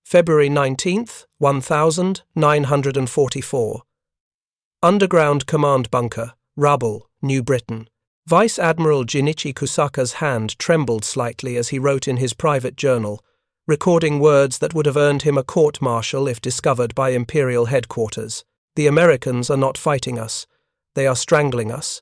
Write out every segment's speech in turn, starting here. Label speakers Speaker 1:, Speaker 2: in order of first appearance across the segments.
Speaker 1: February 19th, 1944. Underground Command Bunker, Rabul, New Britain. Vice Admiral Jinichi Kusaka's hand trembled slightly as he wrote in his private journal, recording words that would have earned him a court-martial if discovered by Imperial headquarters. The Americans are not fighting us. They are strangling us.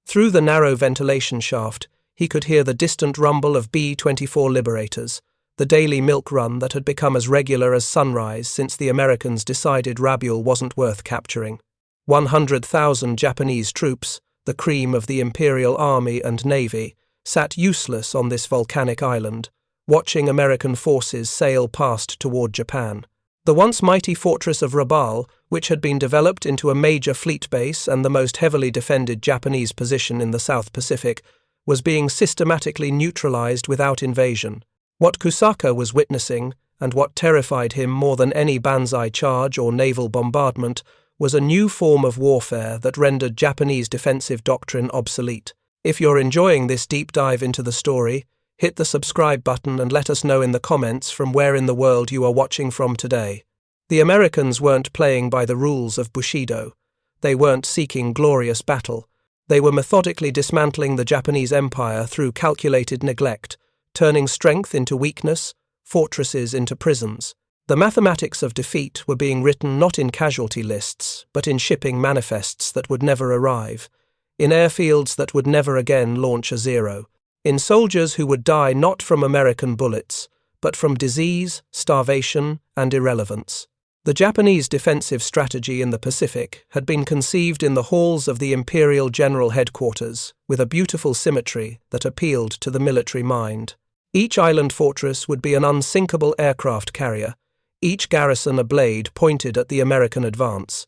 Speaker 1: Through the narrow ventilation shaft, he could hear the distant rumble of B-24 Liberators, the daily milk run that had become as regular as sunrise since the Americans decided Rabul wasn't worth capturing. 100,000 Japanese troops, the cream of the Imperial Army and Navy, sat useless on this volcanic island, watching American forces sail past toward Japan. The once mighty fortress of Rabul, which had been developed into a major fleet base and the most heavily defended Japanese position in the South Pacific, was being systematically neutralized without invasion. What Kusaka was witnessing, and what terrified him more than any banzai charge or naval bombardment, was a new form of warfare that rendered Japanese defensive doctrine obsolete. If you're enjoying this deep dive into the story, hit the subscribe button and let us know in the comments from where in the world you are watching from today. The Americans weren't playing by the rules of Bushido. They weren't seeking glorious battle. They were methodically dismantling the Japanese Empire through calculated neglect, turning strength into weakness, fortresses into prisons. The mathematics of defeat were being written not in casualty lists, but in shipping manifests that would never arrive, in airfields that would never again launch a zero, in soldiers who would die not from American bullets, but from disease, starvation, and irrelevance. The Japanese defensive strategy in the Pacific had been conceived in the halls of the Imperial General Headquarters, with a beautiful symmetry that appealed to the military mind. Each island fortress would be an unsinkable aircraft carrier, each garrison a blade pointed at the American advance.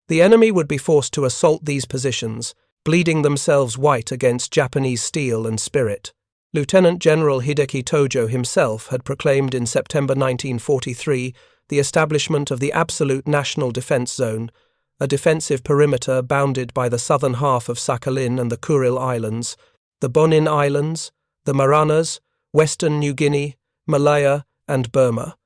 Speaker 1: The enemy would be forced to assault these positions, bleeding themselves white against Japanese steel and spirit. Lieutenant General Hideki Tojo himself had proclaimed in September 1943 the establishment of the Absolute National Defense Zone, a defensive perimeter bounded by the southern half of Sakhalin and the Kuril Islands, the Bonin Islands, the Marianas, Western New Guinea, Malaya, and Burma.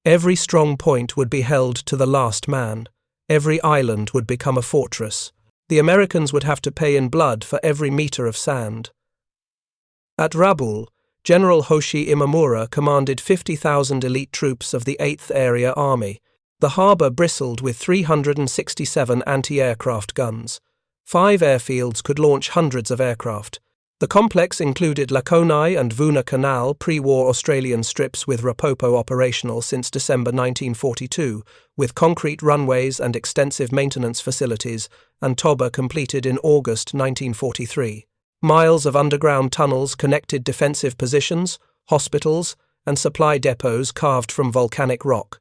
Speaker 1: Every strong point would be held to the last man. Every island would become a fortress. The Americans would have to pay in blood for every meter of sand. At Rabul, General Hoshi Imamura commanded 50,000 elite troops of the 8th Area Army. The harbour bristled with 367 anti-aircraft guns. 5 airfields could launch hundreds of aircraft. The complex included Lakonai and Vuna Canal pre-war Australian strips with Rapopo operational since December 1942, with concrete runways and extensive maintenance facilities, and Toba completed in August 1943. Miles of underground tunnels connected defensive positions, hospitals, and supply depots carved from volcanic rock.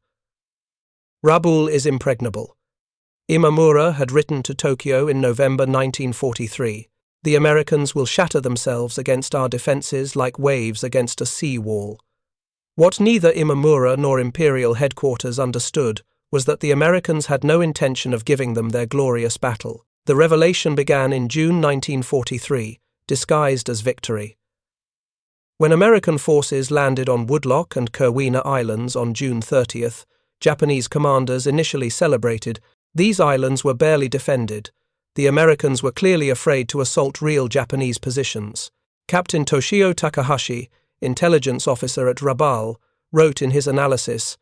Speaker 1: Rabul is impregnable. Imamura had written to Tokyo in November 1943. The Americans will shatter themselves against our defenses like waves against a sea wall. What neither Imamura nor Imperial headquarters understood was that the Americans had no intention of giving them their glorious battle. The revelation began in June 1943, disguised as victory. When American forces landed on Woodlock and Kerwina Islands on June 30th, Japanese commanders initially celebrated. These islands were barely defended. The Americans were clearly afraid to assault real Japanese positions. Captain Toshio Takahashi, intelligence officer at Rabul, wrote in his analysis,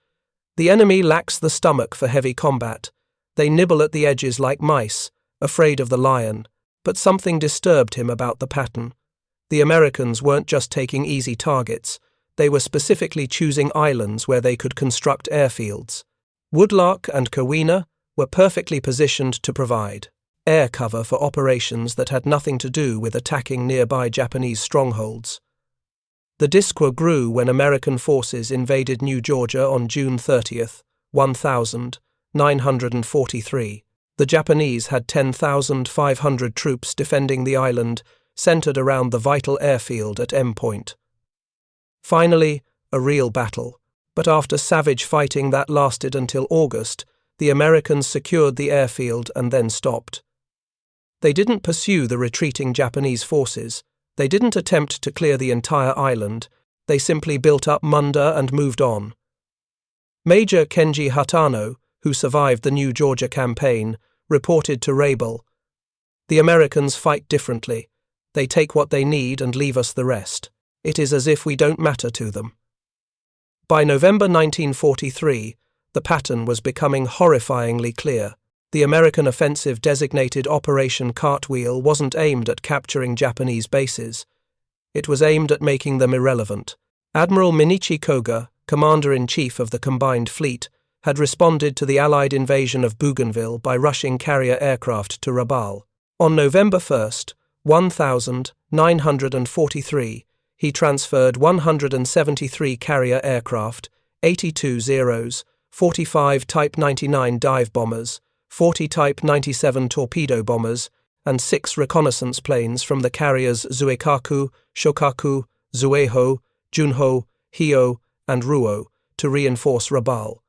Speaker 1: "The enemy lacks the stomach for heavy combat. They nibble at the edges like mice, afraid of the lion, but something disturbed him about the pattern. The Americans weren't just taking easy targets, they were specifically choosing islands where they could construct airfields. Woodlock and Kerwina were perfectly positioned to provide air cover for operations that had nothing to do with attacking nearby Japanese strongholds. The discord grew when American forces invaded New Georgia on June 30th, 1943. The Japanese had 10,500 troops defending the island, centered around the vital airfield at M Point. Finally, a real battle, but after savage fighting that lasted until August, The Americans secured the airfield and then stopped. They didn't pursue the retreating Japanese forces. They didn't attempt to clear the entire island. They simply built up Munda and moved on. Major Kenji Hatano, who survived the New Georgia campaign, reported to Rabul, "The Americans fight differently. They take what they need and leave us the rest. It is as if we don't matter to them." By November 1943, the pattern was becoming horrifyingly clear. The American offensive designated Operation Cartwheel wasn't aimed at capturing Japanese bases. It was aimed at making them irrelevant. Admiral Jinichi Kusaka, Commander-in-Chief of the Combined Fleet, had responded to the Allied invasion of Bougainville by rushing carrier aircraft to Rabul. On November 1, 1943, he transferred 173 carrier aircraft, 82 Zeros, 45 Type 99 dive bombers, 40 Type 97 torpedo bombers, and 6 reconnaissance planes from the carriers Zuikaku, Shokaku, Zueho, Junho, Hio, and Ruo to reinforce Rabul.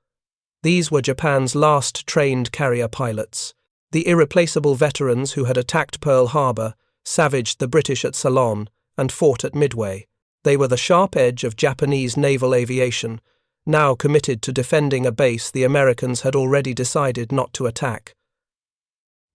Speaker 1: These were Japan's last trained carrier pilots. The irreplaceable veterans who had attacked Pearl Harbor, savaged the British at Ceylon, and fought at Midway. They were the sharp edge of Japanese naval aviation, now committed to defending a base the Americans had already decided not to attack.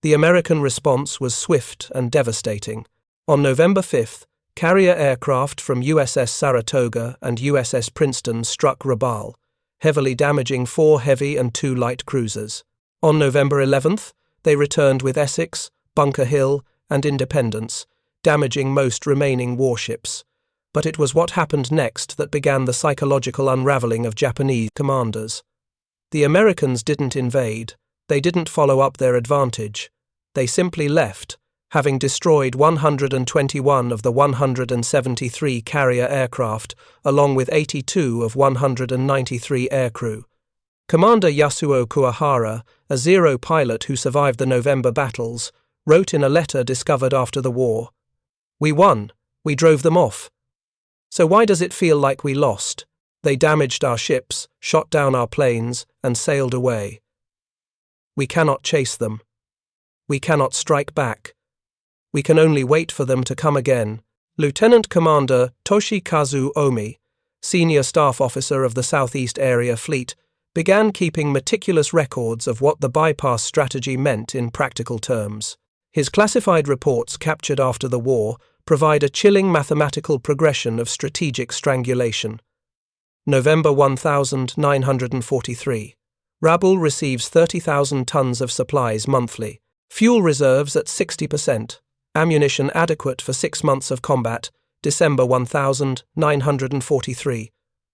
Speaker 1: The American response was swift and devastating. On November 5, carrier aircraft from USS Saratoga and USS Princeton struck Rabul, heavily damaging 4 heavy and 2 light cruisers. On November 11, they returned with Essex, Bunker Hill, and Independence, damaging most remaining warships. But it was what happened next that began the psychological unraveling of Japanese commanders. The Americans didn't invade. They didn't follow up their advantage. They simply left, having destroyed 121 of the 173 carrier aircraft, along with 82 of 193 aircrew. Commander Yasuo Kuwahara, a Zero pilot who survived the November battles, wrote in a letter discovered after the war, "We won. We drove them off. So why does it feel like we lost? They damaged our ships, shot down our planes, and sailed away. We cannot chase them. We cannot strike back. We can only wait for them to come again." Lieutenant Commander Toshikazu Omi, senior staff officer of the Southeast Area Fleet, began keeping meticulous records of what the bypass strategy meant in practical terms. His classified reports captured after the war provide a chilling mathematical progression of strategic strangulation. November 1943. Rabul receives 30,000 tons of supplies monthly. Fuel reserves at 60%. Ammunition adequate for 6 months of combat. December 1943.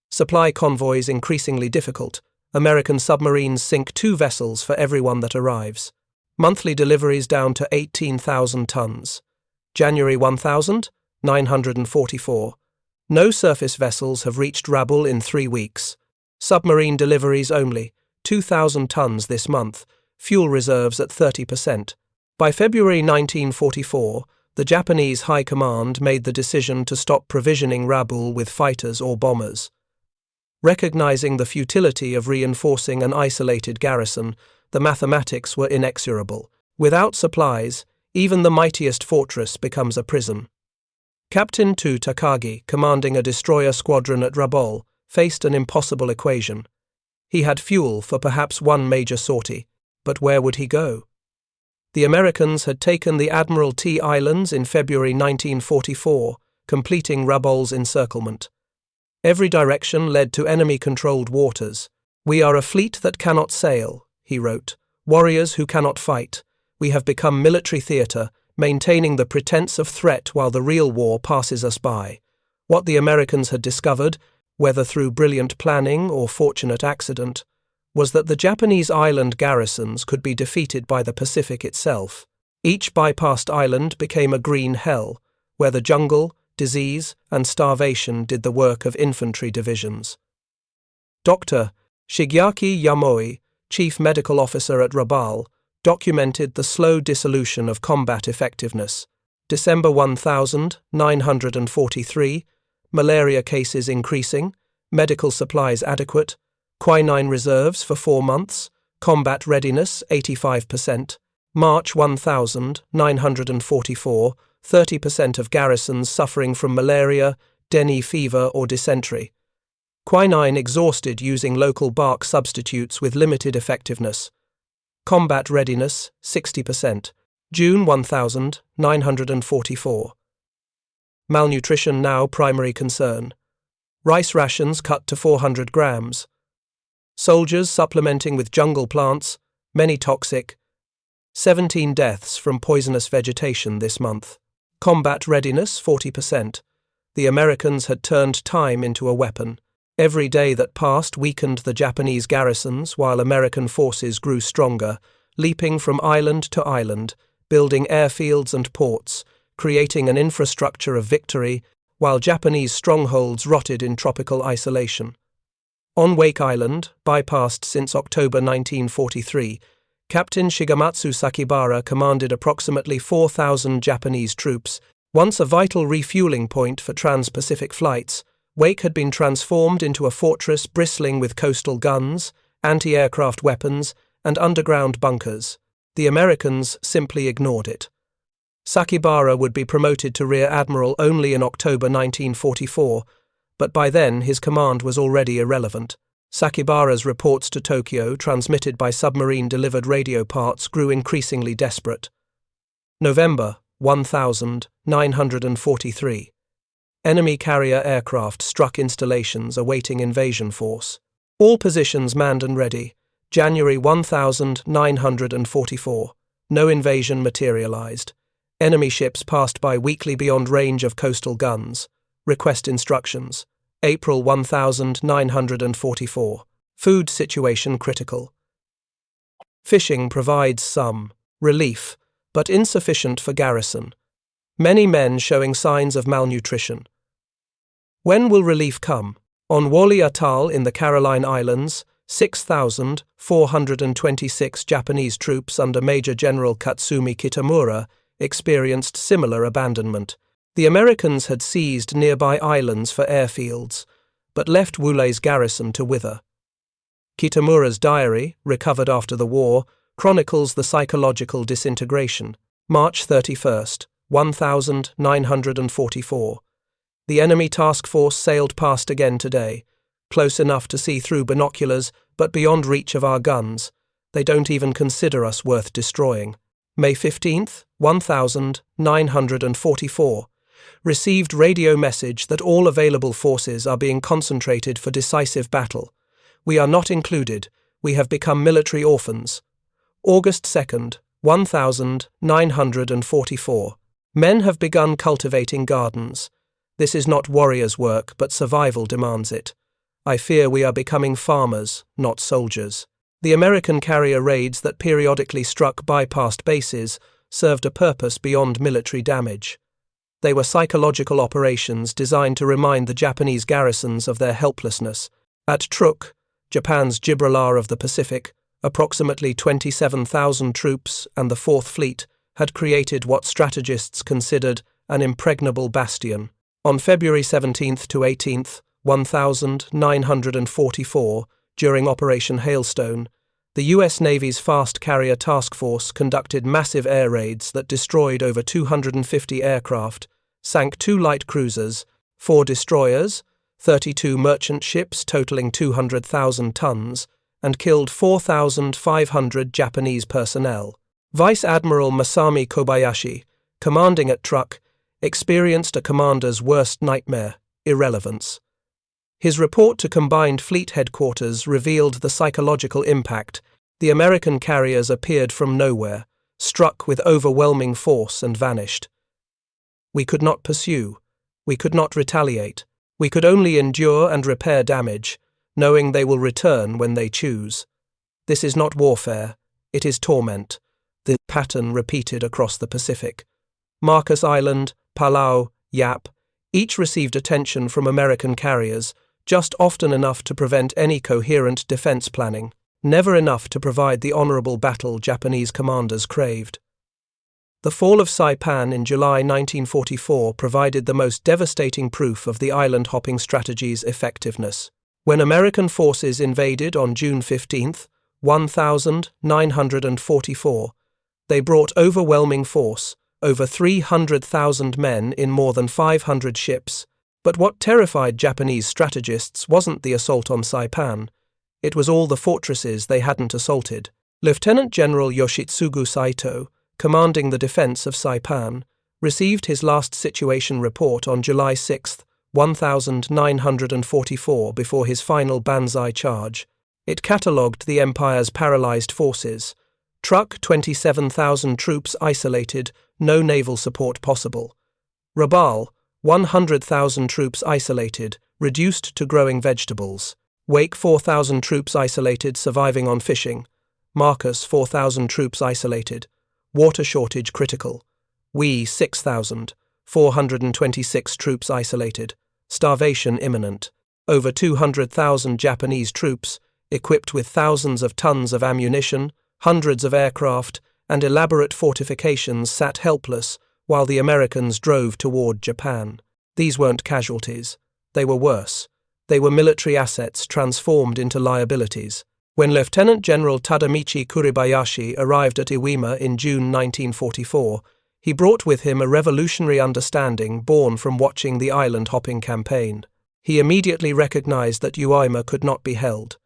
Speaker 1: Supply convoys increasingly difficult. American submarines sink 2 vessels for every one that arrives. Monthly deliveries down to 18,000 tons. January 1944. No surface vessels have reached Rabul in 3 weeks. Submarine deliveries only, 2,000 tons this month, fuel reserves at 30%. By February 1944, the Japanese High Command made the decision to stop provisioning Rabul with fighters or bombers. Recognizing the futility of reinforcing an isolated garrison, the mathematics were inexorable. Without supplies, even the mightiest fortress becomes a prison. Captain Tu Takagi, commanding a destroyer squadron at Rabul, faced an impossible equation. He had fuel for perhaps one major sortie, but where would he go? The Americans had taken the Admiralty Islands in February 1944, completing Rabul's encirclement. Every direction led to enemy-controlled waters. "We are a fleet that cannot sail," he wrote, "warriors who cannot fight. We have become military theatre, maintaining the pretense of threat while the real war passes us by." What the Americans had discovered, whether through brilliant planning or fortunate accident, was that the Japanese island garrisons could be defeated by the Pacific itself. Each bypassed island became a green hell, where the jungle, disease, and starvation did the work of infantry divisions. Dr. Shigeaki Yamoi, chief medical officer at Rabul, documented the slow dissolution of combat effectiveness. December 1943, malaria cases increasing, medical supplies adequate, quinine reserves for 4 months, Combat readiness, 85%. March 1944, 30% of garrisons suffering from malaria, dengue fever or dysentery. Quinine exhausted using local bark substitutes with limited effectiveness. Combat readiness, 60%. June 1944. Malnutrition now primary concern. Rice rations cut to 400 grams. Soldiers supplementing with jungle plants, many toxic. 17 deaths from poisonous vegetation this month. Combat readiness, 40%. The Americans had turned time into a weapon. Every day that passed weakened the Japanese garrisons while American forces grew stronger, leaping from island to island, building airfields and ports, creating an infrastructure of victory, while Japanese strongholds rotted in tropical isolation. On Wake Island, bypassed since October 1943, Captain Shigematsu Sakibara commanded approximately 4,000 Japanese troops. Once a vital refueling point for trans-Pacific flights, Wake had been transformed into a fortress bristling with coastal guns, anti-aircraft weapons, and underground bunkers. The Americans simply ignored it. Sakibara would be promoted to Rear Admiral only in October 1944, but by then his command was already irrelevant. Sakibara's reports to Tokyo, transmitted by submarine-delivered radio parts, grew increasingly desperate. November 1943. Enemy carrier aircraft struck installations awaiting invasion force. All positions manned and ready. January 1944. No invasion materialized. Enemy ships passed by weakly beyond range of coastal guns. Request instructions. April 1944. Food situation critical. Fishing provides some relief, but insufficient for garrison. Many men showing signs of malnutrition. When will relief come? On Wally Atoll in the Caroline Islands, 6,426 Japanese troops under Major General Katsumi Kitamura experienced similar abandonment. The Americans had seized nearby islands for airfields, but left Wulei's garrison to wither. Kitamura's diary, recovered after the war, chronicles the psychological disintegration. March 31st, 1944. The enemy task force sailed past again today, close enough to see through binoculars, but beyond reach of our guns. They don't even consider us worth destroying. May 15th, 1944. Received radio message that all available forces are being concentrated for decisive battle. We are not included. We have become military orphans. August 2nd, 1944. Men have begun cultivating gardens. This is not warriors' work, but survival demands it. I fear we are becoming farmers, not soldiers. The American carrier raids that periodically struck bypassed bases served a purpose beyond military damage. They were psychological operations designed to remind the Japanese garrisons of their helplessness. At Truk, Japan's Gibraltar of the Pacific, approximately 27,000 troops and the Fourth Fleet had created what strategists considered an impregnable bastion. On February 17th to 18th, 1944, during Operation Hailstone, the U.S. Navy's Fast Carrier Task Force conducted massive air raids that destroyed over 250 aircraft, sank 2 light cruisers, 4 destroyers, 32 merchant ships totaling 200,000 tons, and killed 4,500 Japanese personnel. Vice Admiral Masami Kobayashi, commanding at Truk, experienced a commander's worst nightmare, irrelevance. His report to Combined Fleet Headquarters revealed the psychological impact. The American carriers appeared from nowhere, struck with overwhelming force and vanished. We could not pursue. We could not retaliate. We could only endure and repair damage, knowing they will return when they choose. This is not warfare. It is torment. The pattern repeated across the Pacific. Marcus Island, Palau, Yap, each received attention from American carriers, just often enough to prevent any coherent defense planning, never enough to provide the honorable battle Japanese commanders craved. The fall of Saipan in July 1944 provided the most devastating proof of the island-hopping strategy's effectiveness. When American forces invaded on June 15th, 1944. They brought overwhelming force, over 300,000 men in more than 500 ships. But what terrified Japanese strategists wasn't the assault on Saipan. It was all the fortresses they hadn't assaulted. Lieutenant General Yoshitsugu Saito, commanding the defense of Saipan, received his last situation report on July 6, 1944 before his final Banzai charge. It catalogued the Empire's paralyzed forces. Truck 27,000 troops isolated, no naval support possible. Rabul, 100,000 troops isolated, reduced to growing vegetables. Wake 4,000 troops isolated, surviving on fishing. Marcus 4,000 troops isolated. Water shortage critical. WWII 6,000, 426 troops isolated. Starvation imminent. Over 200,000 Japanese troops, equipped with thousands of tons of ammunition, hundreds of aircraft, and elaborate fortifications, sat helpless while the Americans drove toward Japan. These weren't casualties. They were worse. They were military assets transformed into liabilities. When Lieutenant General Tadamichi Kuribayashi arrived at Iwima in June 1944, he brought with him a revolutionary understanding born from watching the island-hopping campaign. He immediately recognized that Iwima could not be held.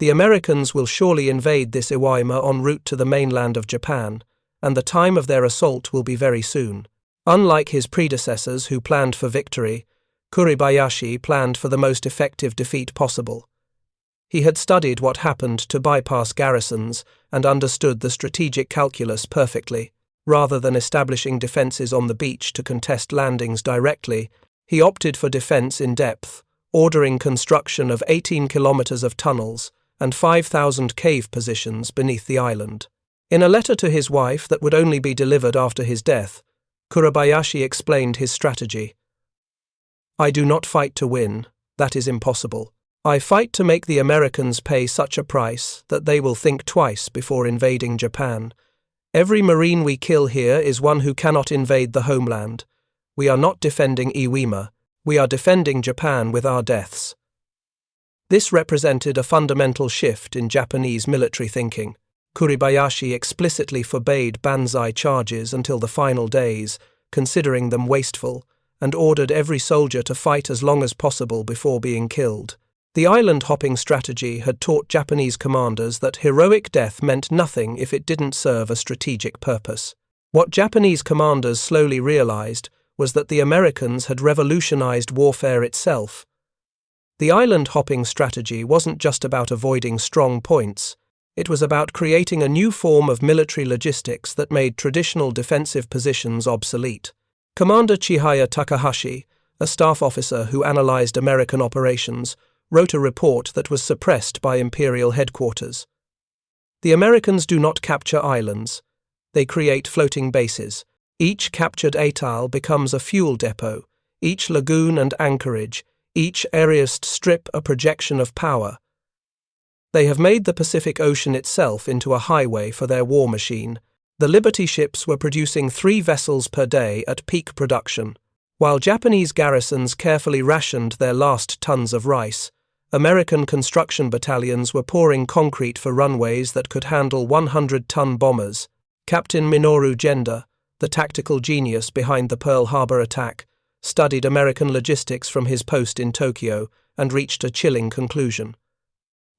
Speaker 1: The Americans will surely invade this Iwima en route to the mainland of Japan, and the time of their assault will be very soon. Unlike his predecessors who planned for victory, Kuribayashi planned for the most effective defeat possible. He had studied what happened to bypass garrisons and understood the strategic calculus perfectly. Rather than establishing defenses on the beach to contest landings directly, he opted for defense in depth, ordering construction of 18 kilometers of tunnels and 5,000 cave positions beneath the island. In a letter to his wife that would only be delivered after his death, Kuribayashi explained his strategy. "I do not fight to win, that is impossible. I fight to make the Americans pay such a price that they will think twice before invading Japan. Every Marine we kill here is one who cannot invade the homeland. We are not defending Iwima, we are defending Japan with our deaths." This represented a fundamental shift in Japanese military thinking. Kuribayashi explicitly forbade Banzai charges until the final days, considering them wasteful, and ordered every soldier to fight as long as possible before being killed. The island-hopping strategy had taught Japanese commanders that heroic death meant nothing if it didn't serve a strategic purpose. What Japanese commanders slowly realized was that the Americans had revolutionized warfare itself. The island-hopping strategy wasn't just about avoiding strong points. It was about creating a new form of military logistics that made traditional defensive positions obsolete. Commander Chihaya Takahashi, a staff officer who analyzed American operations, wrote a report that was suppressed by Imperial headquarters. The Americans do not capture islands. They create floating bases. Each captured atoll becomes a fuel depot, each lagoon and anchorage, each areast strip a projection of power. They have made the Pacific Ocean itself into a highway for their war machine. The Liberty ships were producing 3 vessels per day at peak production. While Japanese garrisons carefully rationed their last tons of rice, American construction battalions were pouring concrete for runways that could handle 100-ton bombers. Captain Minoru Genda, the tactical genius behind the Pearl Harbor attack, studied American logistics from his post in Tokyo and reached a chilling conclusion.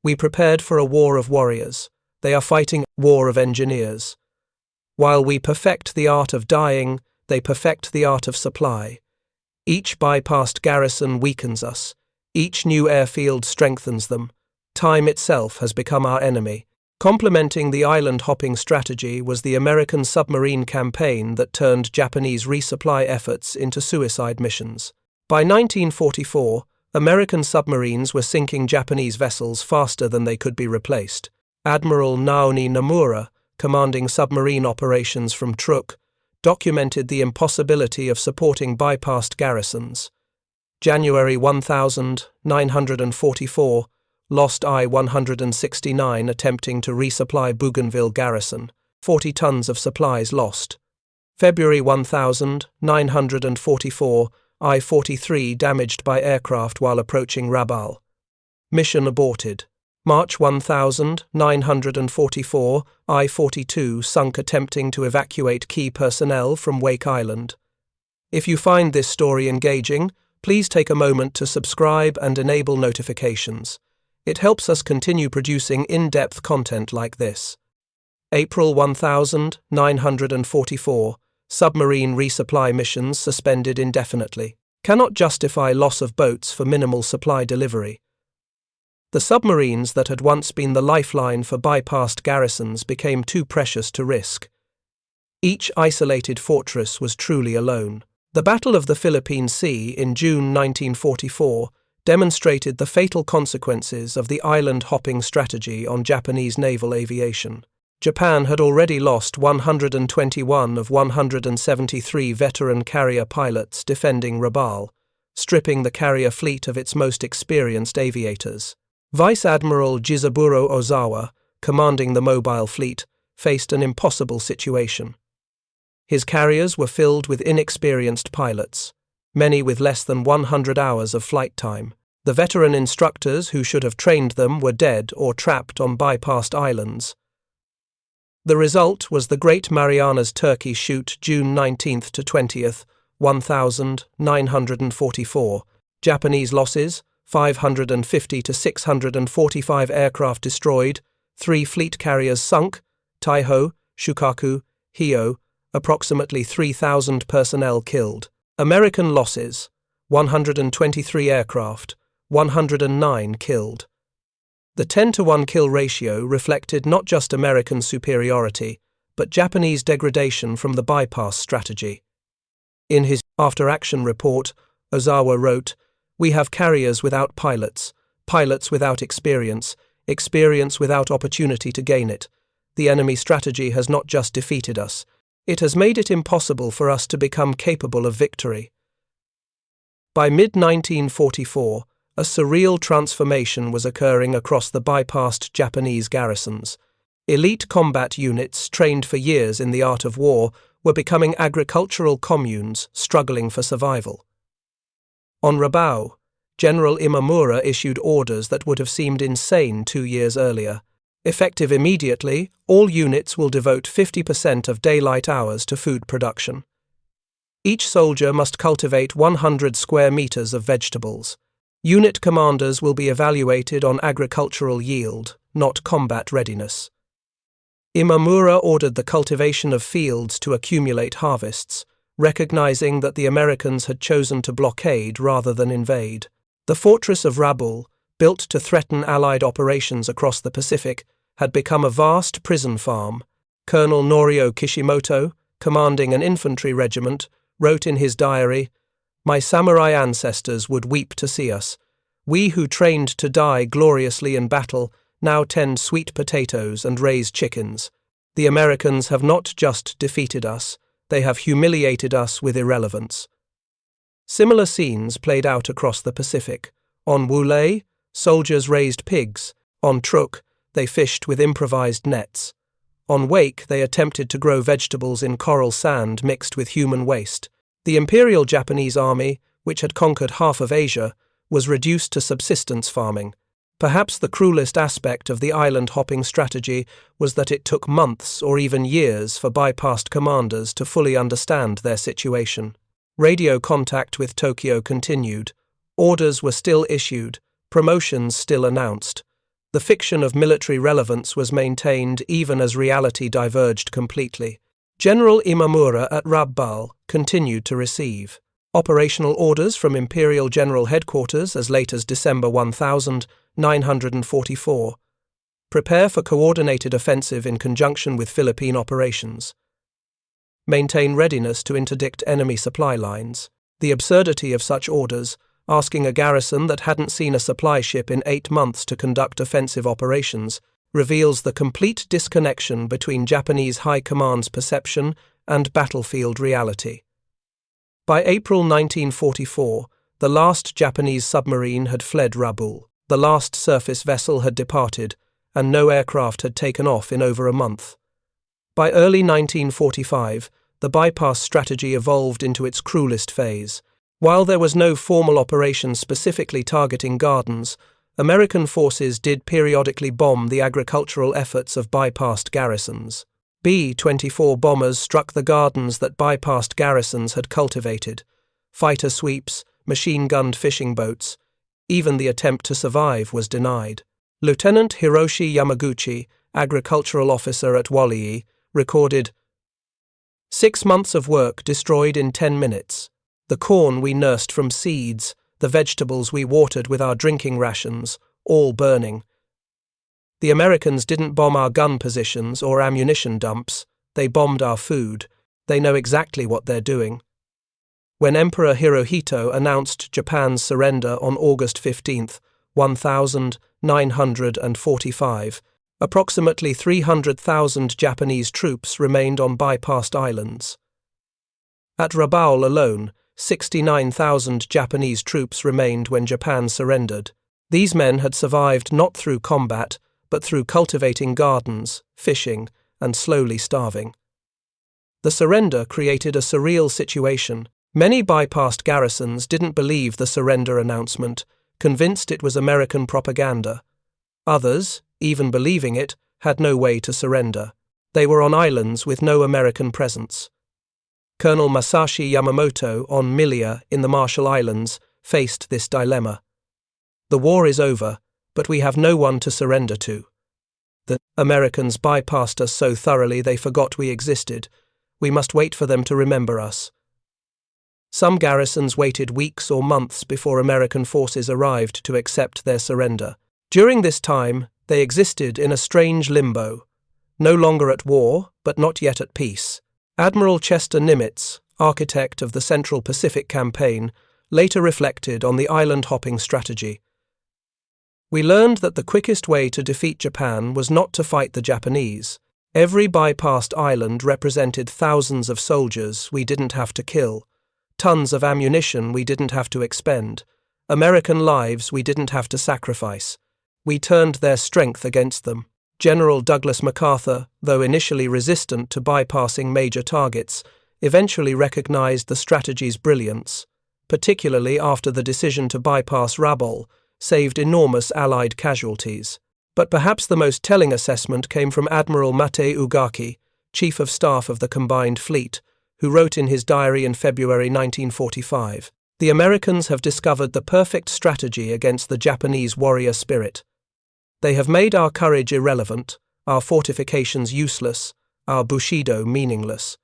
Speaker 1: "We prepared for a war of warriors. They are fighting a war of engineers. While we perfect the art of dying, they perfect the art of supply. Each bypassed garrison weakens us. Each new airfield strengthens them. Time itself has become our enemy." Complementing the island-hopping strategy was the American submarine campaign that turned Japanese resupply efforts into suicide missions. By 1944, American submarines were sinking Japanese vessels faster than they could be replaced. Admiral Naomi Nomura, commanding submarine operations from Truk, documented the impossibility of supporting bypassed garrisons. January 1944, lost I-169 attempting to resupply Bougainville garrison, 40 tons of supplies lost. February 1944, I-43 damaged by aircraft while approaching Rabul. Mission aborted. March 1944, I-42 sunk attempting to evacuate key personnel from Wake Island. If you find this story engaging, please take a moment to subscribe and enable notifications. It helps us continue producing in-depth content like this. April 1944, submarine resupply missions suspended indefinitely. Cannot justify loss of boats for minimal supply delivery. The submarines that had once been the lifeline for bypassed garrisons became too precious to risk. Each isolated fortress was truly alone. The Battle of the Philippine Sea in June 1944 demonstrated the fatal consequences of the island-hopping strategy on Japanese naval aviation. Japan had already lost 121 of 173 veteran carrier pilots defending Rabul, stripping the carrier fleet of its most experienced aviators. Vice Admiral Jinichi Kusaka, commanding the mobile fleet, faced an impossible situation. His carriers were filled with inexperienced pilots, many with less than 100 hours of flight time. The veteran instructors who should have trained them were dead or trapped on bypassed islands. The result was the Great Marianas Turkey Shoot June 19 to 20th, 1944. Japanese losses: 550 to 645 aircraft destroyed, 3 fleet carriers sunk, Taiho, Shukaku, Hio, approximately 3,000 personnel killed. American losses: 123 aircraft, 109 killed. The 10-to-1 kill ratio reflected not just American superiority, but Japanese degradation from the bypass strategy. In his after-action report, Ozawa wrote, "We have carriers without pilots, pilots without experience, experience without opportunity to gain it. The enemy strategy has not just defeated us, it has made it impossible for us to become capable of victory." By mid-1944, a surreal transformation was occurring across the bypassed Japanese garrisons. Elite combat units trained for years in the art of war were becoming agricultural communes struggling for survival. On Rabul, General Imamura issued orders that would have seemed insane 2 years earlier. Effective immediately, all units will devote 50% of daylight hours to food production. Each soldier must cultivate 100 square meters of vegetables. Unit commanders will be evaluated on agricultural yield, not combat readiness. Imamura ordered the cultivation of fields to accumulate harvests, recognizing that the Americans had chosen to blockade rather than invade. The fortress of Rabul, built to threaten Allied operations across the Pacific, had become a vast prison farm. Colonel Norio Kishimoto, commanding an infantry regiment, wrote in his diary, "My samurai ancestors would weep to see us. We who trained to die gloriously in battle now tend sweet potatoes and raise chickens. The Americans have not just defeated us, they have humiliated us with irrelevance." Similar scenes played out across the Pacific. On Wulei, soldiers raised pigs. On Truk, they fished with improvised nets. On Wake, they attempted to grow vegetables in coral sand mixed with human waste. The Imperial Japanese Army, which had conquered half of Asia, was reduced to subsistence farming. Perhaps the cruelest aspect of the island-hopping strategy was that it took months or even years for bypassed commanders to fully understand their situation. Radio contact with Tokyo continued. Orders were still issued, promotions still announced. The fiction of military relevance was maintained even as reality diverged completely. General Imamura at Rabul continued to receive operational orders from Imperial General Headquarters as late as December 1944. Prepare for coordinated offensive in conjunction with Philippine operations. Maintain readiness to interdict enemy supply lines. The absurdity of such orders, asking a garrison that hadn't seen a supply ship in 8 months to conduct offensive operations, reveals the complete disconnection between Japanese High Command's perception and battlefield reality. By April 1944, the last Japanese submarine had fled Rabul. The last surface vessel had departed, and no aircraft had taken off in over a month. By early 1945, the bypass strategy evolved into its cruelest phase. While there was no formal operation specifically targeting gardens, American forces did periodically bomb the agricultural efforts of bypassed garrisons. B-24 bombers struck the gardens that bypassed garrisons had cultivated. Fighter sweeps, machine-gunned fishing boats. Even the attempt to survive was denied. Lieutenant Hiroshi Yamaguchi, agricultural officer at WWII, recorded, "6 months of work destroyed in 10 minutes. The corn we nursed from seeds, the vegetables we watered with our drinking rations, all burning. The Americans didn't bomb our gun positions or ammunition dumps, they bombed our food. They know exactly what they're doing." When Emperor Hirohito announced Japan's surrender on August 15, 1945, approximately 300,000 Japanese troops remained on bypassed islands. At Rabul alone, 69,000 Japanese troops remained when Japan surrendered. These men had survived not through combat, but through cultivating gardens, fishing, and slowly starving. The surrender created a surreal situation. Many bypassed garrisons didn't believe the surrender announcement, convinced it was American propaganda. Others, even believing it, had no way to surrender. They were on islands with no American presence. Colonel Masashi Yamamoto on Milia in the Marshall Islands faced this dilemma. The war is over, but we have no one to surrender to. The Americans bypassed us so thoroughly they forgot we existed. We must wait for them to remember us. Some garrisons waited weeks or months before American forces arrived to accept their surrender. During this time, they existed in a strange limbo, no longer at war, but not yet at peace. Admiral Chester Nimitz, architect of the Central Pacific Campaign, later reflected on the island-hopping strategy. "We learned that the quickest way to defeat Japan was not to fight the Japanese. Every bypassed island represented thousands of soldiers we didn't have to kill, tons of ammunition we didn't have to expend, American lives we didn't have to sacrifice. We turned their strength against them." General Douglas MacArthur, though initially resistant to bypassing major targets, eventually recognized the strategy's brilliance, particularly after the decision to bypass Rabul saved enormous Allied casualties. But perhaps the most telling assessment came from Admiral Mate Ugaki, Chief of Staff of the Combined Fleet, who wrote in his diary in February 1945, "The Americans have discovered the perfect strategy against the Japanese warrior spirit. They have made our courage irrelevant, our fortifications useless, our bushido meaningless.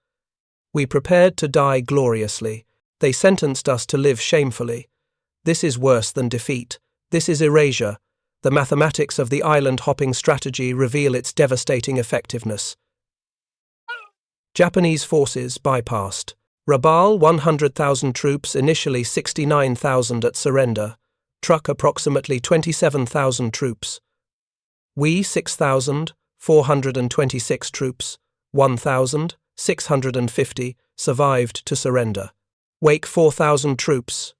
Speaker 1: We prepared to die gloriously. They sentenced us to live shamefully. This is worse than defeat. This is erasure. The mathematics of the island-hopping strategy reveal its devastating effectiveness." Japanese forces bypassed. Rabul 100,000 troops, initially 69,000 at surrender. Truck approximately 27,000 troops. WWII 6,426 troops, 1,650 survived to surrender. Wake 4,000 troops.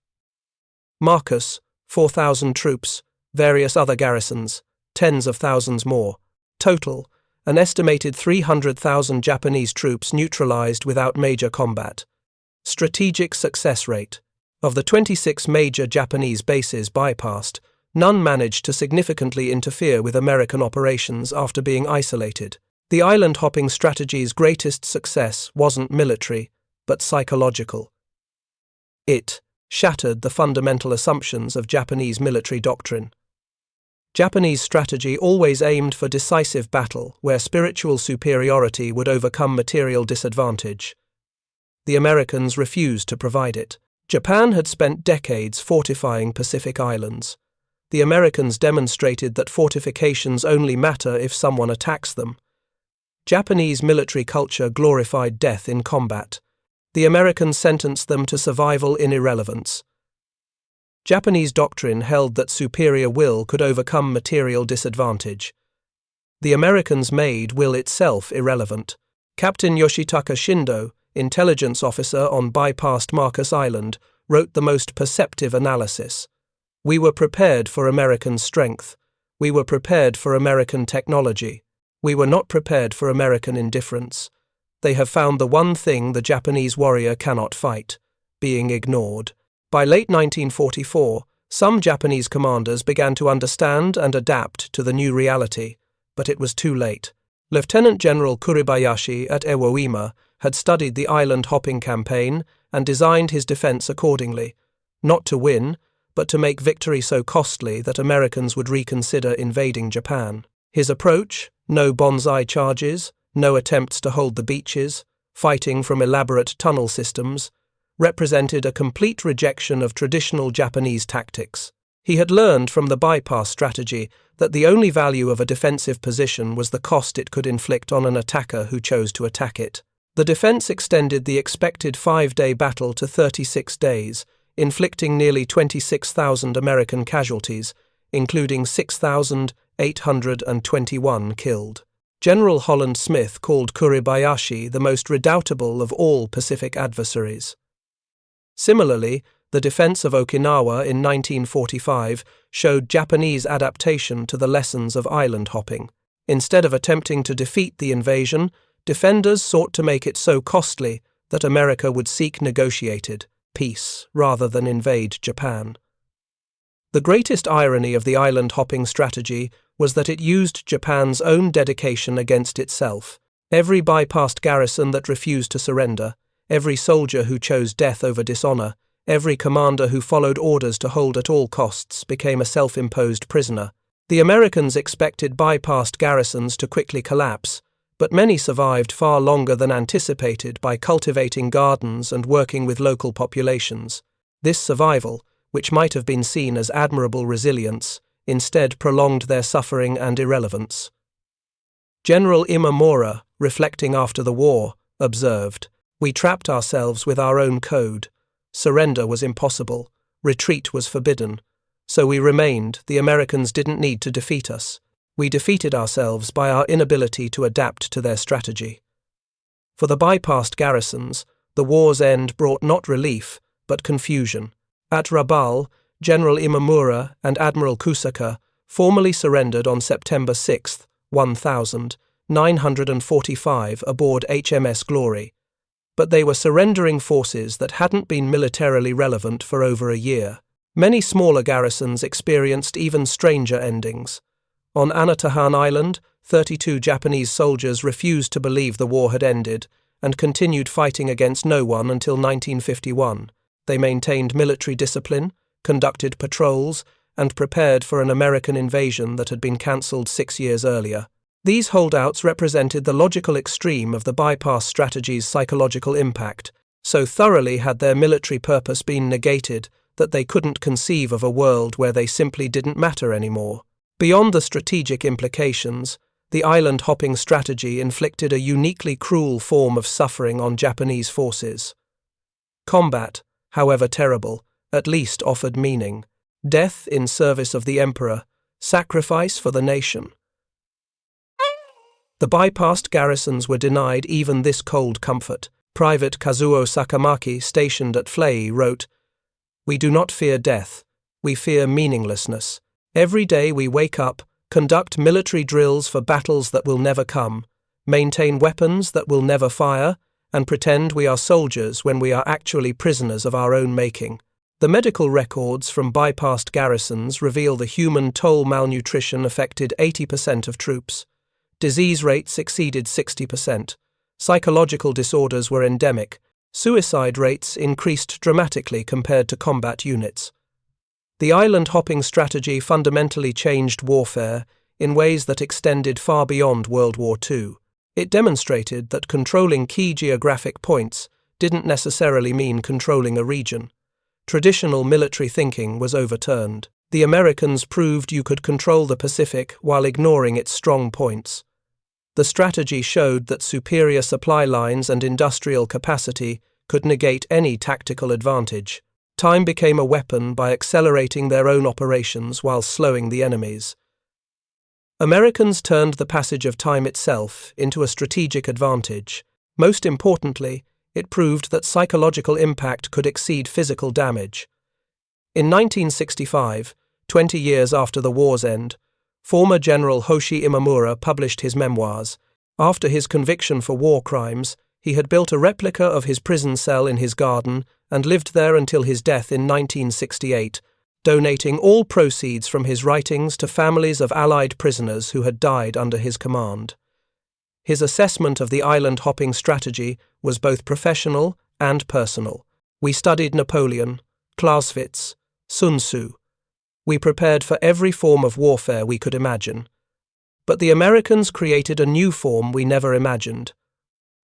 Speaker 1: Marcus 4,000 troops, various other garrisons, tens of thousands more. Total, an estimated 300,000 Japanese troops neutralized without major combat. Strategic success rate. Of the 26 major Japanese bases bypassed, none managed to significantly interfere with American operations after being isolated. The island-hopping strategy's greatest success wasn't military, but psychological. It shattered the fundamental assumptions of Japanese military doctrine. Japanese strategy always aimed for decisive battle where spiritual superiority would overcome material disadvantage. The Americans refused to provide it. Japan had spent decades fortifying Pacific islands. The Americans demonstrated that fortifications only matter if someone attacks them. Japanese military culture glorified death in combat. The Americans sentenced them to survival in irrelevance. Japanese doctrine held that superior will could overcome material disadvantage. The Americans made will itself irrelevant. Captain Yoshitaka Shindo, intelligence officer on bypassed Marcus Island, wrote the most perceptive analysis. "We were prepared for American strength. We were prepared for American technology. We were not prepared for American indifference. They have found the one thing the Japanese warrior cannot fight, being ignored." By late 1944, Some Japanese commanders began to understand and adapt to the new reality, but it was too late. Lieutenant General Kuribayashi at Iwo Jima had studied the island-hopping campaign and designed his defense accordingly, not to win, but to make victory so costly that Americans would reconsider invading Japan. His approach, no banzai charges, no attempts to hold the beaches, fighting from elaborate tunnel systems, represented a complete rejection of traditional Japanese tactics. He had learned from the bypass strategy that the only value of a defensive position was the cost it could inflict on an attacker who chose to attack it. The defense extended the expected 5-day battle to 36 days, inflicting nearly 26,000 American casualties, including 6,821 killed. General Holland Smith called Kuribayashi the most redoubtable of all Pacific adversaries. Similarly, the defense of Okinawa in 1945 showed Japanese adaptation to the lessons of island hopping. Instead of attempting to defeat the invasion, defenders sought to make it so costly that America would seek negotiated peace rather than invade Japan. The greatest irony of the island-hopping strategy was that it used Japan's own dedication against itself. Every bypassed garrison that refused to surrender, every soldier who chose death over dishonor, every commander who followed orders to hold at all costs became a self-imposed prisoner. The Americans expected bypassed garrisons to quickly collapse, but many survived far longer than anticipated by cultivating gardens and working with local populations. This survival, which might have been seen as admirable resilience, instead prolonged their suffering and irrelevance. General Imamura, reflecting after the war, observed, "We trapped ourselves with our own code. Surrender was impossible. Retreat was forbidden. So we remained. The Americans didn't need to defeat us. We defeated ourselves by our inability to adapt to their strategy." For the bypassed garrisons, the war's end brought not relief, but confusion. At Rabul, General Imamura and Admiral Kusaka formally surrendered on September 6, 1945 aboard HMS Glory, but they were surrendering forces that hadn't been militarily relevant for over a year. Many smaller garrisons experienced even stranger endings. On Anatahan Island, 32 Japanese soldiers refused to believe the war had ended and continued fighting against no one until 1951. They maintained military discipline, conducted patrols, and prepared for an American invasion that had been cancelled 6 years earlier. These holdouts represented the logical extreme of the bypass strategy's psychological impact. So thoroughly had their military purpose been negated that they couldn't conceive of a world where they simply didn't matter anymore. Beyond the strategic implications, the island-hopping strategy inflicted a uniquely cruel form of suffering on Japanese forces. Combat, however terrible, at least offered meaning. Death in service of the emperor, sacrifice for the nation. The bypassed garrisons were denied even this cold comfort. Private Kazuo Sakamaki, stationed at Flei, wrote, "We do not fear death, we fear meaninglessness. Every day we wake up, conduct military drills for battles that will never come, maintain weapons that will never fire, and pretend we are soldiers when we are actually prisoners of our own making." The medical records from bypassed garrisons reveal the human toll malnutrition affected 80% of troops. Disease rates exceeded 60%. Psychological disorders were endemic. Suicide rates increased dramatically compared to combat units. The island-hopping strategy fundamentally changed warfare in ways that extended far beyond World War II. It demonstrated that controlling key geographic points didn't necessarily mean controlling a region. Traditional military thinking was overturned. The Americans proved you could control the Pacific while ignoring its strong points. The strategy showed that superior supply lines and industrial capacity could negate any tactical advantage. Time became a weapon by accelerating their own operations while slowing the enemy's. Americans turned the passage of time itself into a strategic advantage. Most importantly, it proved that psychological impact could exceed physical damage. In 1965, 20 years after the war's end, former General Hoshi Imamura published his memoirs. After his conviction for war crimes, he had built a replica of his prison cell in his garden and lived there until his death in 1968, donating all proceeds from his writings to families of Allied prisoners who had died under his command. His assessment of the island-hopping strategy was both professional and personal. We studied Napoleon, Clausewitz, Sun Tzu. We prepared for every form of warfare we could imagine. But the Americans created a new form we never imagined.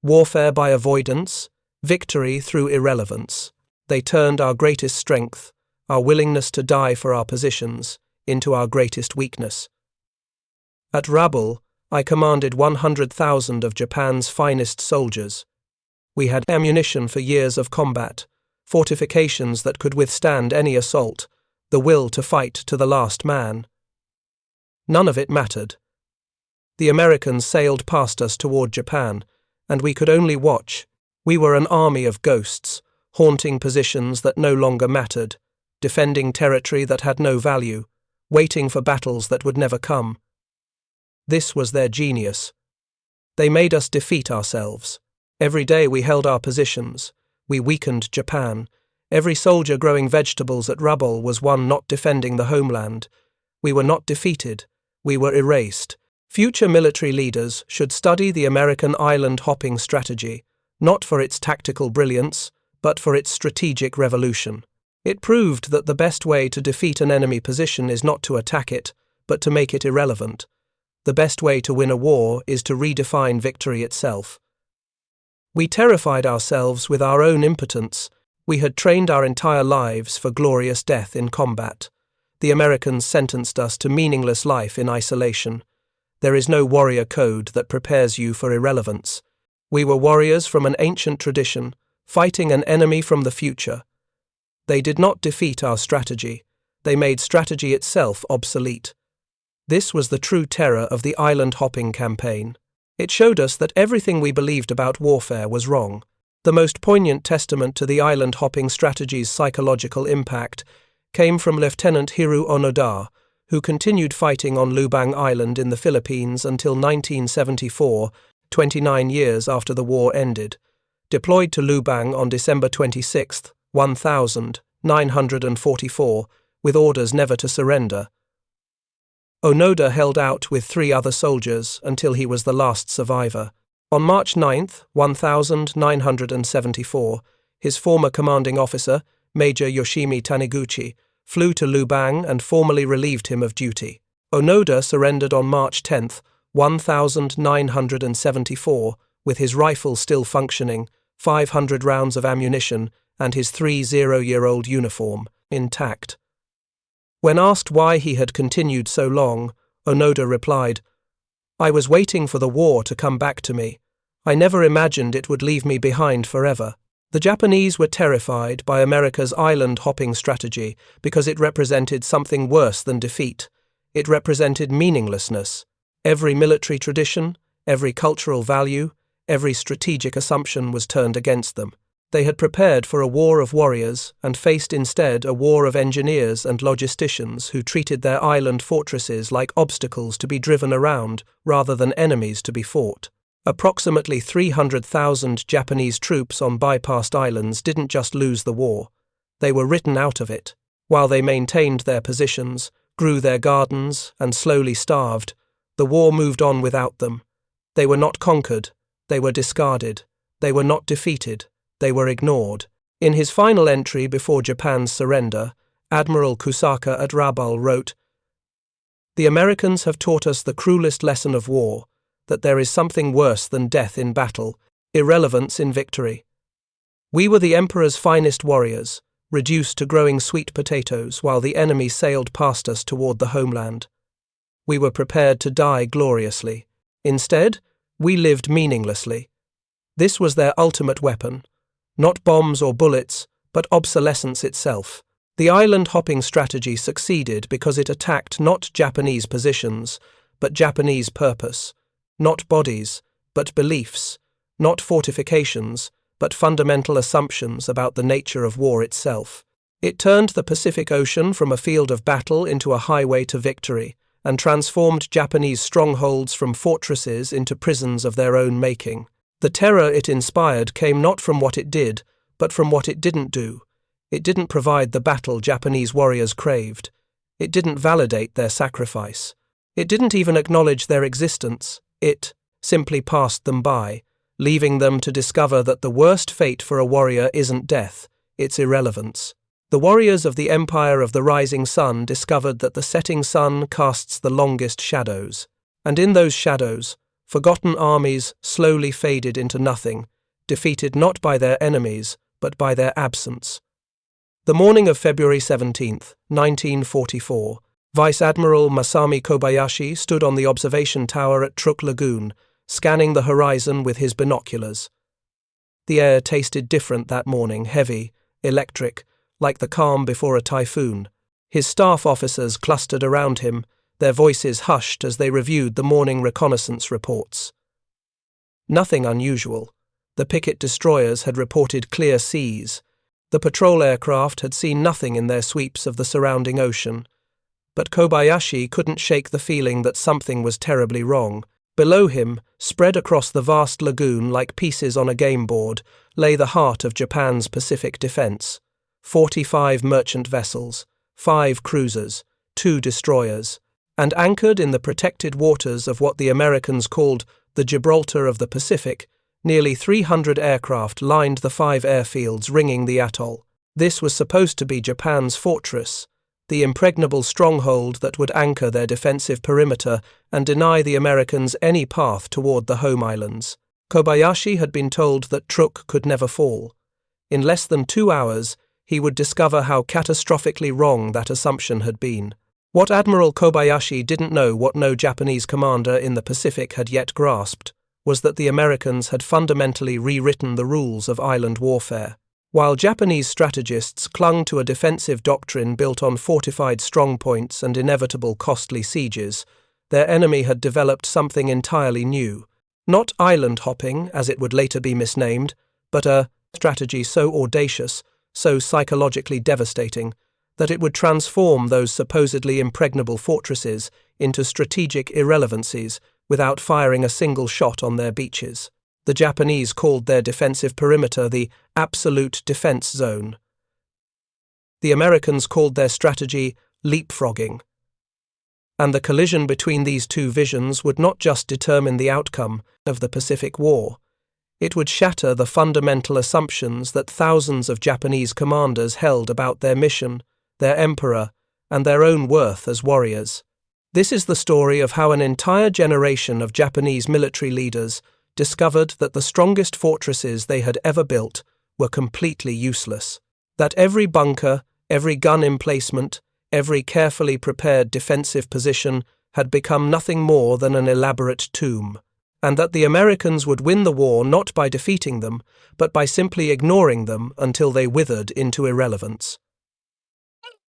Speaker 1: Warfare by avoidance, victory through irrelevance. They turned our greatest strength, our willingness to die for our positions, into our greatest weakness. At Rabul, I commanded 100,000 of Japan's finest soldiers. We had ammunition for years of combat, fortifications that could withstand any assault, the will to fight to the last man. None of it mattered. The Americans sailed past us toward Japan, and we could only watch. We were an army of ghosts, haunting positions that no longer mattered, defending territory that had no value, waiting for battles that would never come. This was their genius. They made us defeat ourselves. Every day we held our positions. We weakened Japan. Every soldier growing vegetables at Rabul was one not defending the homeland. We were not defeated. We were erased. Future military leaders should study the American island-hopping strategy, not for its tactical brilliance, but for its strategic revolution. It proved that the best way to defeat an enemy position is not to attack it, but to make it irrelevant. The best way to win a war is to redefine victory itself. We terrified ourselves with our own impotence. We had trained our entire lives for glorious death in combat. The Americans sentenced us to meaningless life in isolation. There is no warrior code that prepares you for irrelevance. We were warriors from an ancient tradition, fighting an enemy from the future. They did not defeat our strategy. They made strategy itself obsolete. This was the true terror of the island-hopping campaign. It showed us that everything we believed about warfare was wrong. The most poignant testament to the island-hopping strategy's psychological impact came from Lieutenant Hiru Onoda, who continued fighting on Lubang Island in the Philippines until 1974, 29 years after the war ended. Deployed to Lubang on December 26, 1944, with orders never to surrender. Onoda held out with 3 other soldiers until he was the last survivor. On March 9, 1974, his former commanding officer, Major Yoshimi Taniguchi, flew to Lubang and formally relieved him of duty. Onoda surrendered on March 10, 1974, with his rifle still functioning, 500 rounds of ammunition, and his 30-year-old uniform intact. When asked why he had continued so long, Onoda replied, "I was waiting for the war to come back to me. I never imagined it would leave me behind forever." The Japanese were terrified by America's island-hopping strategy because it represented something worse than defeat. It represented meaninglessness. Every military tradition, every cultural value, every strategic assumption was turned against them. They had prepared for a war of warriors and faced instead a war of engineers and logisticians who treated their island fortresses like obstacles to be driven around rather than enemies to be fought. Approximately 300,000 Japanese troops on bypassed islands didn't just lose the war. They were written out of it. While they maintained their positions, grew their gardens, and slowly starved, the war moved on without them. They were not conquered. They were discarded. They were not defeated. They were ignored. In his final entry before Japan's surrender, Admiral Kusaka at Rabul wrote, "The Americans have taught us the cruelest lesson of war, that there is something worse than death in battle, irrelevance in victory. We were the Emperor's finest warriors, reduced to growing sweet potatoes while the enemy sailed past us toward the homeland. We were prepared to die gloriously. Instead, we lived meaninglessly. This was their ultimate weapon. Not bombs or bullets, but obsolescence itself. The island-hopping strategy succeeded because it attacked not Japanese positions, but Japanese purpose. Not bodies, but beliefs. Not fortifications, but fundamental assumptions about the nature of war itself. It turned the Pacific Ocean from a field of battle into a highway to victory, and transformed Japanese strongholds from fortresses into prisons of their own making. The terror it inspired came not from what it did, but from what it didn't do. It didn't provide the battle Japanese warriors craved. It didn't validate their sacrifice. It didn't even acknowledge their existence. It simply passed them by, leaving them to discover that the worst fate for a warrior isn't death, it's irrelevance. The warriors of the Empire of the Rising Sun discovered that the setting sun casts the longest shadows, and in those shadows, forgotten armies slowly faded into nothing, defeated not by their enemies, but by their absence. The morning of February 17, 1944, Vice Admiral Masami Kobayashi stood on the observation tower at Truk Lagoon, scanning the horizon with his binoculars. The air tasted different that morning, heavy, electric, like the calm before a typhoon. His staff officers clustered around him, their voices hushed as they reviewed the morning reconnaissance reports. Nothing unusual. The picket destroyers had reported clear seas. The patrol aircraft had seen nothing in their sweeps of the surrounding ocean. But Kobayashi couldn't shake the feeling that something was terribly wrong. Below him, spread across the vast lagoon like pieces on a game board, lay the heart of Japan's Pacific defense. 45 merchant vessels, 5 cruisers, 2 destroyers, and anchored in the protected waters of what the Americans called the Gibraltar of the Pacific, nearly 300 aircraft lined the 5 airfields ringing the atoll. This was supposed to be Japan's fortress, the impregnable stronghold that would anchor their defensive perimeter and deny the Americans any path toward the home islands. Kobayashi had been told that Truk could never fall. In less than 2 hours, he would discover how catastrophically wrong that assumption had been. What Admiral Kobayashi didn't know, what no Japanese commander in the Pacific had yet grasped, was that the Americans had fundamentally rewritten the rules of island warfare. While Japanese strategists clung to a defensive doctrine built on fortified strongpoints and inevitable costly sieges, their enemy had developed something entirely new. Not island hopping, as it would later be misnamed, but a strategy so audacious, so psychologically devastating, that it would transform those supposedly impregnable fortresses into strategic irrelevancies without firing a single shot on their beaches. The Japanese called their defensive perimeter the absolute defense zone. The Americans called their strategy leapfrogging. And the collision between these two visions would not just determine the outcome of the Pacific War. It would shatter the fundamental assumptions that thousands of Japanese commanders held about their mission, their emperor, and their own worth as warriors. This is the story of how an entire generation of Japanese military leaders discovered that the strongest fortresses they had ever built were completely useless, that every bunker, every gun emplacement, every carefully prepared defensive position had become nothing more than an elaborate tomb, and that the Americans would win the war not by defeating them, but by simply ignoring them until they withered into irrelevance.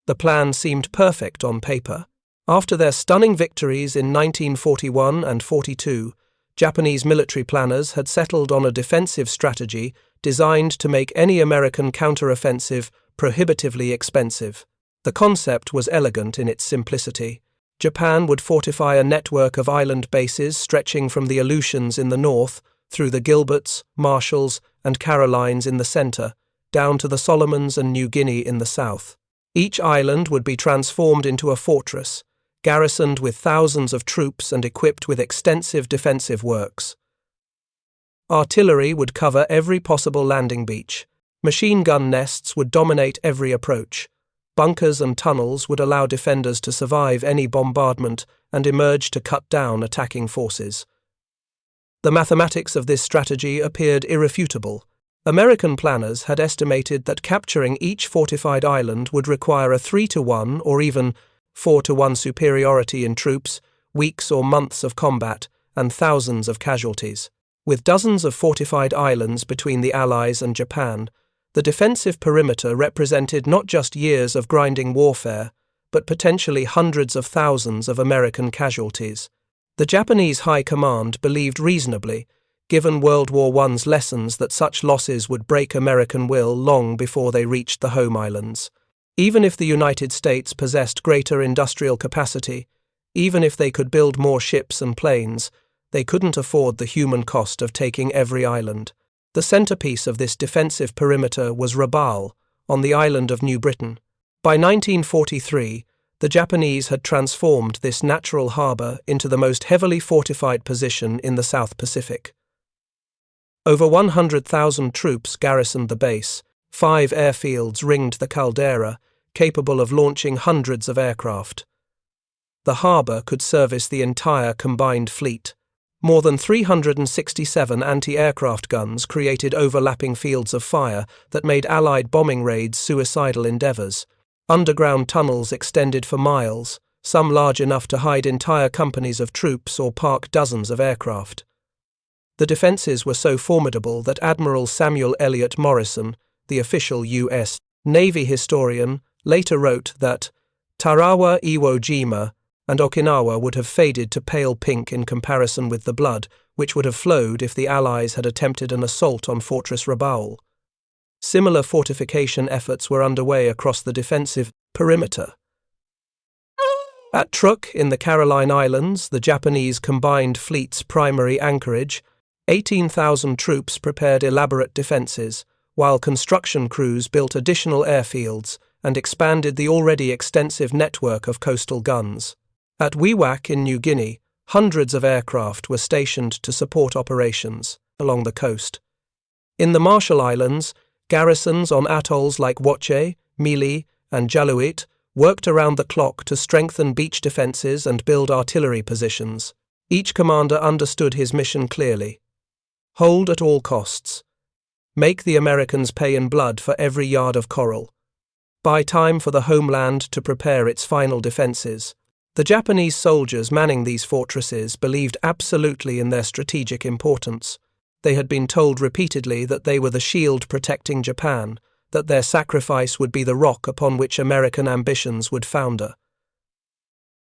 Speaker 1: The plan seemed perfect on paper. After their stunning victories in 1941 and 42, Japanese military planners had settled on a defensive strategy designed to make any American counteroffensive prohibitively expensive. The concept was elegant in its simplicity. Japan would fortify a network of island bases stretching from the Aleutians in the north, through the Gilberts, Marshalls, and Carolines in the center, down to the Solomons and New Guinea in the south. Each island would be transformed into a fortress, garrisoned with thousands of troops and equipped with extensive defensive works. Artillery would cover every possible landing beach. Machine gun nests would dominate every approach. Bunkers and tunnels would allow defenders to survive any bombardment and emerge to cut down attacking forces. The mathematics of this strategy appeared irrefutable. American planners had estimated that capturing each fortified island would require a 3-to-1 or even 4-to-1 superiority in troops, weeks or months of combat, and thousands of casualties. With dozens of fortified islands between the Allies and Japan, the defensive perimeter represented not just years of grinding warfare, but potentially hundreds of thousands of American casualties. The Japanese High Command believed reasonably, given World War I's lessons, that such losses would break American will long before they reached the home islands. Even if the United States possessed greater industrial capacity, even if they could build more ships and planes, they couldn't afford the human cost of taking every island. The centerpiece of this defensive perimeter was Rabul, on the island of New Britain. By 1943, the Japanese had transformed this natural harbour into the most heavily fortified position in the South Pacific. Over 100,000 troops garrisoned the base. 5 airfields ringed the caldera, capable of launching hundreds of aircraft. The harbour could service the entire combined fleet. More than 367 anti-aircraft guns created overlapping fields of fire that made Allied bombing raids suicidal endeavours. Underground tunnels extended for miles, some large enough to hide entire companies of troops or park dozens of aircraft. The defences were so formidable that Admiral Samuel Eliot Morrison, the official U.S. Navy historian, later wrote that Tarawa, Iwo Jima, and Okinawa would have faded to pale pink in comparison with the blood which would have flowed if the Allies had attempted an assault on Fortress Rabul. Similar fortification efforts were underway across the defensive perimeter. At Truk in the Caroline Islands, the Japanese combined fleet's primary anchorage, 18,000 troops prepared elaborate defences, while construction crews built additional airfields and expanded the already extensive network of coastal guns. At Wewak in New Guinea, hundreds of aircraft were stationed to support operations along the coast. In the Marshall Islands, garrisons on atolls like Woche, Mili, and Jaluit worked around the clock to strengthen beach defences and build artillery positions. Each commander understood his mission clearly. Hold at all costs. Make the Americans pay in blood for every yard of coral. Buy time for the homeland to prepare its final defences. The Japanese soldiers manning these fortresses believed absolutely in their strategic importance. They had been told repeatedly that they were the shield protecting Japan, that their sacrifice would be the rock upon which American ambitions would founder.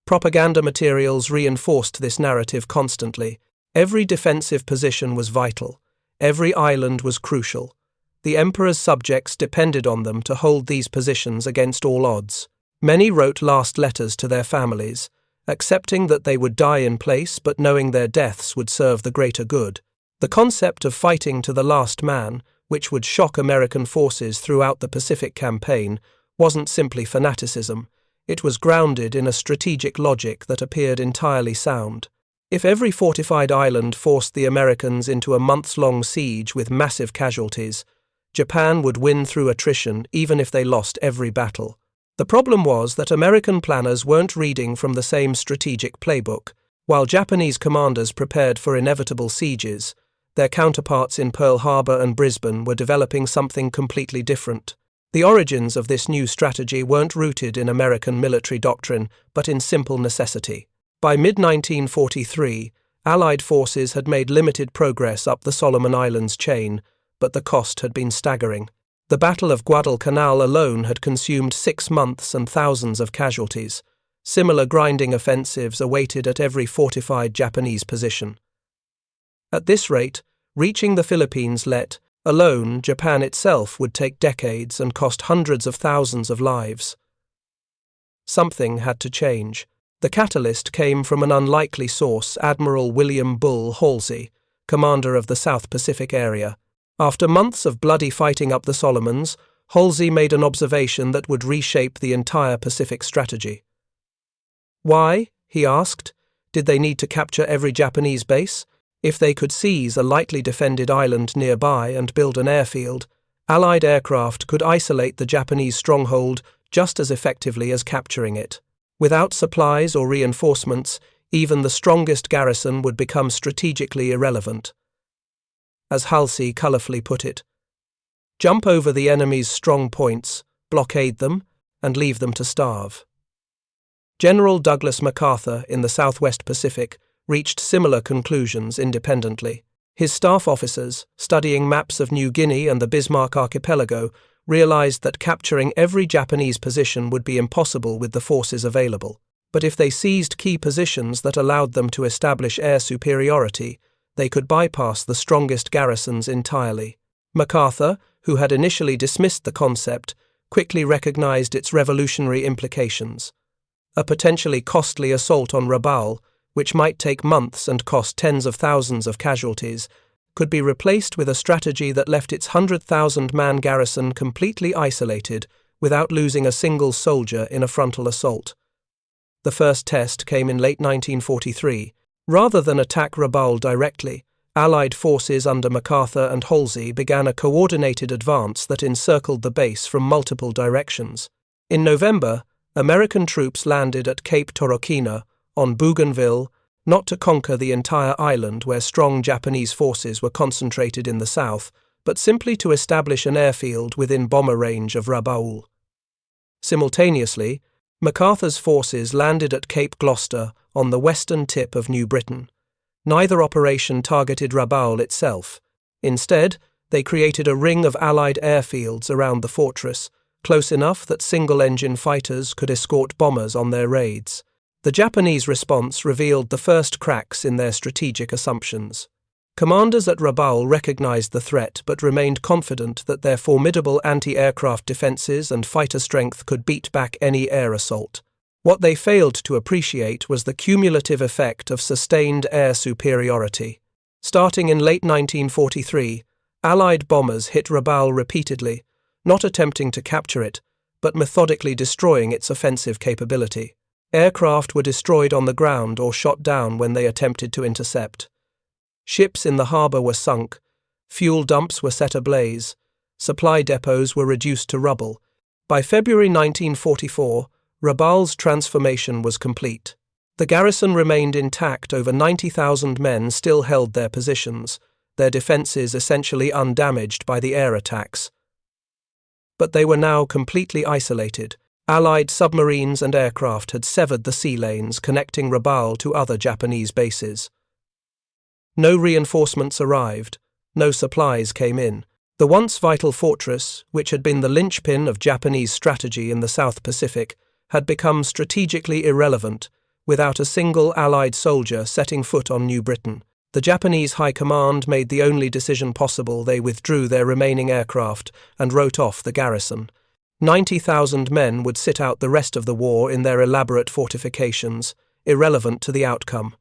Speaker 1: Propaganda materials reinforced this narrative constantly. Every defensive position was vital. Every island was crucial. The emperor's subjects depended on them to hold these positions against all odds. Many wrote last letters to their families, accepting that they would die in place but knowing their deaths would serve the greater good. The concept of fighting to the last man, which would shock American forces throughout the Pacific Campaign, wasn't simply fanaticism. It was grounded in a strategic logic that appeared entirely sound. If every fortified island forced the Americans into a months-long siege with massive casualties, Japan would win through attrition even if they lost every battle. The problem was that American planners weren't reading from the same strategic playbook. While Japanese commanders prepared for inevitable sieges, their counterparts in Pearl Harbor and Brisbane were developing something completely different. The origins of this new strategy weren't rooted in American military doctrine, but in simple necessity. By mid-1943, Allied forces had made limited progress up the Solomon Islands chain, but the cost had been staggering. The Battle of Guadalcanal alone had consumed 6 months and thousands of casualties. Similar grinding offensives awaited at every fortified Japanese position. At this rate, reaching the Philippines alone, Japan itself would take decades and cost hundreds of thousands of lives. Something had to change. The catalyst came from an unlikely source, Admiral William Bull Halsey, commander of the South Pacific area. After months of bloody fighting up the Solomons, Halsey made an observation that would reshape the entire Pacific strategy. Why, he asked, did they need to capture every Japanese base? If they could seize a lightly defended island nearby and build an airfield, Allied aircraft could isolate the Japanese stronghold just as effectively as capturing it. Without supplies or reinforcements, even the strongest garrison would become strategically irrelevant. As Halsey colourfully put it, jump over the enemy's strong points, blockade them, and leave them to starve. General Douglas MacArthur in the Southwest Pacific reached similar conclusions independently. His staff officers, studying maps of New Guinea and the Bismarck Archipelago, realized that capturing every Japanese position would be impossible with the forces available. But if they seized key positions that allowed them to establish air superiority, they could bypass the strongest garrisons entirely. MacArthur, who had initially dismissed the concept, quickly recognized its revolutionary implications. A potentially costly assault on Rabul, which might take months and cost tens of thousands of casualties, could be replaced with a strategy that left its 100,000-man garrison completely isolated without losing a single soldier in a frontal assault. The first test came in late 1943. Rather than attack Rabul directly, Allied forces under MacArthur and Halsey began a coordinated advance that encircled the base from multiple directions. In November, American troops landed at Cape Torokina on Bougainville, not to conquer the entire island where strong Japanese forces were concentrated in the south, but simply to establish an airfield within bomber range of Rabul. Simultaneously, MacArthur's forces landed at Cape Gloucester on the western tip of New Britain. Neither operation targeted Rabul itself. Instead, they created a ring of Allied airfields around the fortress, close enough that single-engine fighters could escort bombers on their raids. The Japanese response revealed the first cracks in their strategic assumptions. Commanders at Rabul recognized the threat but remained confident that their formidable anti-aircraft defenses and fighter strength could beat back any air assault. What they failed to appreciate was the cumulative effect of sustained air superiority. Starting in late 1943, Allied bombers hit Rabul repeatedly, not attempting to capture it, but methodically destroying its offensive capability. Aircraft were destroyed on the ground or shot down when they attempted to intercept. Ships in the harbour were sunk, fuel dumps were set ablaze, supply depots were reduced to rubble. By February 1944, Rabul's transformation was complete. The garrison remained intact. Over 90,000 men still held their positions, their defences essentially undamaged by the air attacks. But they were now completely isolated. Allied submarines and aircraft had severed the sea lanes connecting Rabul to other Japanese bases. No reinforcements arrived, no supplies came in. The once vital fortress, which had been the linchpin of Japanese strategy in the South Pacific, had become strategically irrelevant, without a single Allied soldier setting foot on New Britain. The Japanese High Command made the only decision possible. They withdrew their remaining aircraft and wrote off the garrison. 90,000 men would sit out the rest of the war in their elaborate fortifications, irrelevant to the outcome.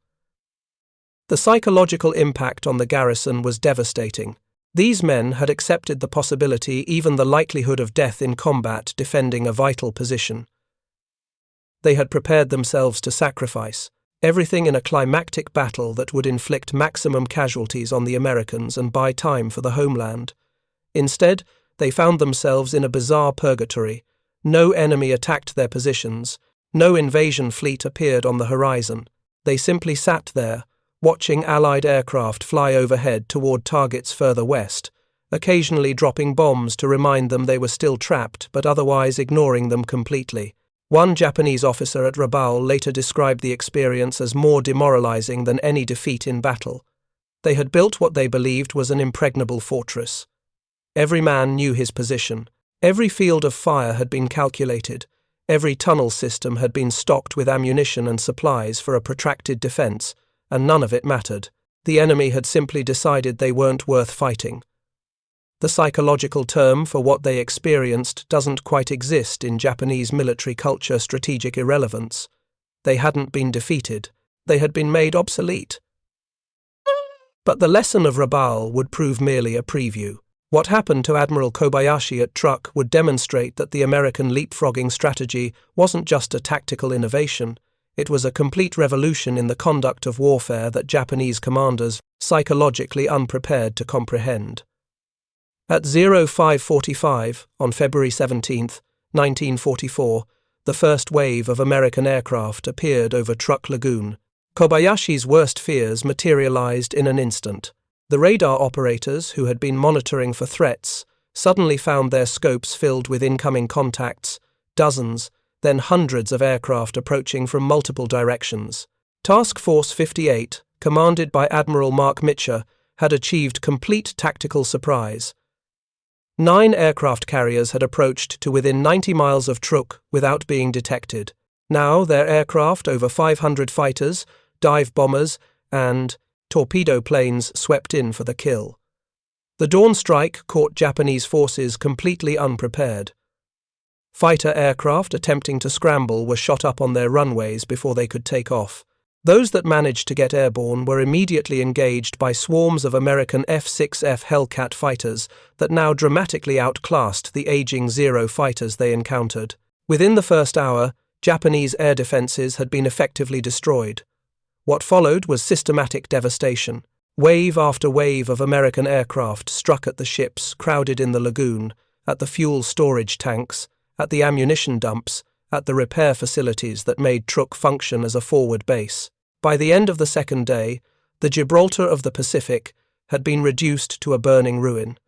Speaker 1: The psychological impact on the garrison was devastating. These men had accepted the possibility, even the likelihood of death in combat defending a vital position. They had prepared themselves to sacrifice everything in a climactic battle that would inflict maximum casualties on the Americans and buy time for the homeland. Instead, they found themselves in a bizarre purgatory. No enemy attacked their positions, no invasion fleet appeared on the horizon. They simply sat there, watching Allied aircraft fly overhead toward targets further west, occasionally dropping bombs to remind them they were still trapped, but otherwise ignoring them completely. One Japanese officer at Rabul later described the experience as more demoralizing than any defeat in battle. They had built what they believed was an impregnable fortress. Every man knew his position. Every field of fire had been calculated. Every tunnel system had been stocked with ammunition and supplies for a protracted defense, and none of it mattered. The enemy had simply decided they weren't worth fighting. The psychological term for what they experienced doesn't quite exist in Japanese military culture: strategic irrelevance. They hadn't been defeated. They had been made obsolete. But the lesson of Rabul would prove merely a preview. What happened to Admiral Kobayashi at Truk would demonstrate that the American leapfrogging strategy wasn't just a tactical innovation. It was a complete revolution in the conduct of warfare that Japanese commanders psychologically unprepared to comprehend. At 05:45, on February 17, 1944, the first wave of American aircraft appeared over Truk Lagoon. Kobayashi's worst fears materialized in an instant. The radar operators, who had been monitoring for threats, suddenly found their scopes filled with incoming contacts, dozens, then hundreds of aircraft approaching from multiple directions. Task Force 58, commanded by Admiral Mark Mitcher, had achieved complete tactical surprise. 9 aircraft carriers had approached to within 90 miles of Truk without being detected. Now their aircraft, over 500 fighters, dive bombers, and torpedo planes swept in for the kill. The dawn strike caught Japanese forces completely unprepared. Fighter aircraft attempting to scramble were shot up on their runways before they could take off. Those that managed to get airborne were immediately engaged by swarms of American F-6F Hellcat fighters that now dramatically outclassed the aging Zero fighters they encountered. Within the first hour, Japanese air defenses had been effectively destroyed. What followed was systematic devastation. Wave after wave of American aircraft struck at the ships crowded in the lagoon, at the fuel storage tanks, at the ammunition dumps, at the repair facilities that made Truk function as a forward base. By the end of the second day, the Gibraltar of the Pacific had been reduced to a burning ruin.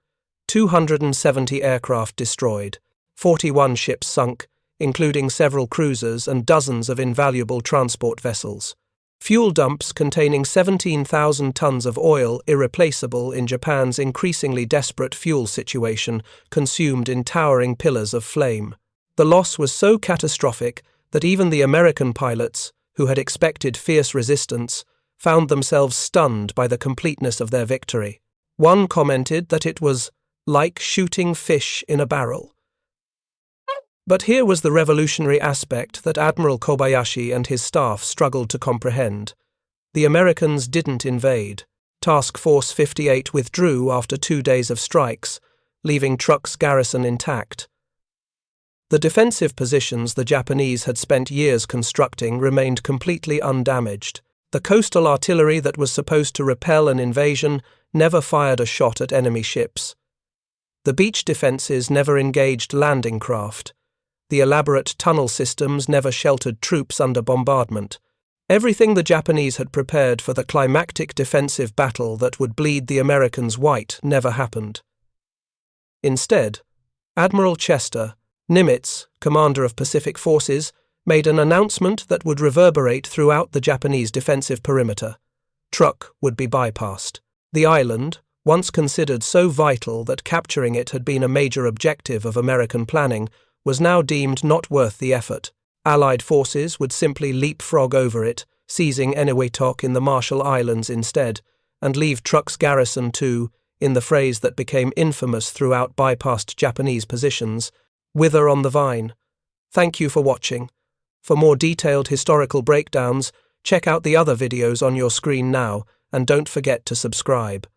Speaker 1: 270 aircraft destroyed, 41 ships sunk, including several cruisers and dozens of invaluable transport vessels. Fuel dumps containing 17,000 tons of oil irreplaceable in Japan's increasingly desperate fuel situation consumed in towering pillars of flame. The loss was so catastrophic that even the American pilots, who had expected fierce resistance, found themselves stunned by the completeness of their victory. One commented that it was like shooting fish in a barrel. But here was the revolutionary aspect that Admiral Kobayashi and his staff struggled to comprehend. The Americans didn't invade. Task Force 58 withdrew after 2 days of strikes, leaving Truk's garrison intact. The defensive positions the Japanese had spent years constructing remained completely undamaged. The coastal artillery that was supposed to repel an invasion never fired a shot at enemy ships. The beach defenses never engaged landing craft. The elaborate tunnel systems never sheltered troops under bombardment. Everything the Japanese had prepared for the climactic defensive battle that would bleed the Americans white never happened. Instead, Admiral Chester, Nimitz, commander of Pacific forces, made an announcement that would reverberate throughout the Japanese defensive perimeter. Truk would be bypassed. The island, once considered so vital that capturing it had been a major objective of American planning, was now deemed not worth the effort. Allied forces would simply leapfrog over it, seizing Eniwetok in the Marshall Islands instead, and leave Truk's garrison to, in the phrase that became infamous throughout bypassed Japanese positions, wither on the vine. Thank you for watching. For more detailed historical breakdowns, check out the other videos on your screen now, and don't forget to subscribe.